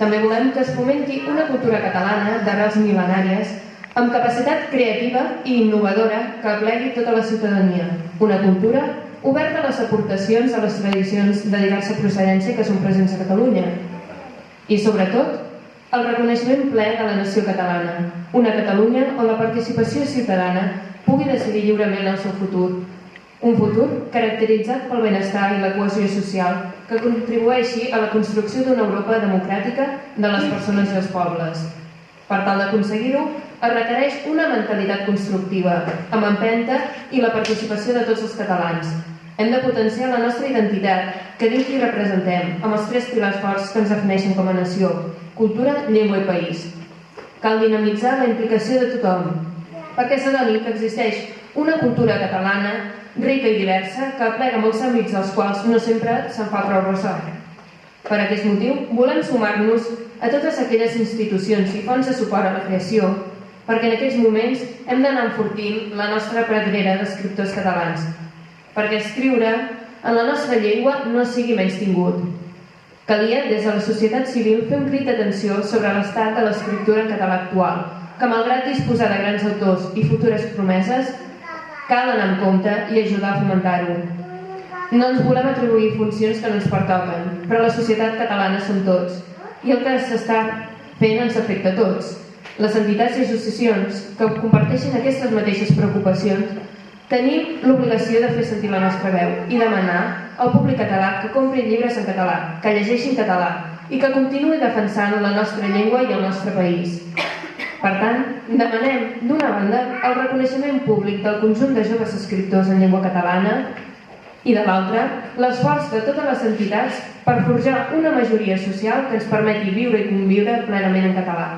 També volem que es fomenti una cultura catalana d'arrels mil·lenàries amb capacitat creativa i innovadora que aplegui tota la ciutadania. Una cultura oberta a les aportacions a les tradicions de diversa procedència que són presents a Catalunya. I, sobretot, el reconeixement ple de la nació catalana. Una Catalunya on la participació ciutadana pugui decidir lliurement el seu futur. Un futur caracteritzat pel benestar i la cohesió social que contribueixi a la construcció d'una Europa democràtica de les persones i els pobles. Per tal d'aconseguir-ho, es requereix una mentalitat constructiva, amb empenta i la participació de tots els catalans. Hem de potenciar la nostra identitat, que dins hi representem, amb els 3 pilars forts que ens defineixen com a nació: cultura, llengua i país. Cal dinamitzar la implicació de tothom, perquè s'adoni que existeix una cultura catalana rica i diversa que aplega molts àmbits dels quals no sempre se'n fa prou ressò. Per aquest motiu, volem sumar-nos a totes aquelles institucions i fonts de suport a la creació, perquè en aquests moments hem d'anar enfortint la nostra pradrera d'escriptors catalans, perquè escriure en la nostra llengua no sigui menystingut. Calia, des de la societat civil, fer un crit d'atenció sobre l'estat de l'escriptura en català actual, que malgrat disposar de grans autors i futures promeses, cal anar amb compte i ajudar a fomentar-ho. No ens volem atribuir funcions que no ens pertoquen, però la societat catalana som tots, i el que s'està fent ens afecta a tots. Les entitats i associacions que comparteixen aquestes mateixes preocupacions tenim l'obligació de fer sentir la nostra veu i demanar al públic català que compri llibres en català, que llegeixi en català i que continuï defensant la nostra llengua i el nostre país. Per tant, demanem, d'una banda, el reconeixement públic del conjunt de joves escriptors en llengua catalana i, de l'altra, l'esforç de totes les entitats per forjar una majoria social que ens permeti viure i conviure plenament en català.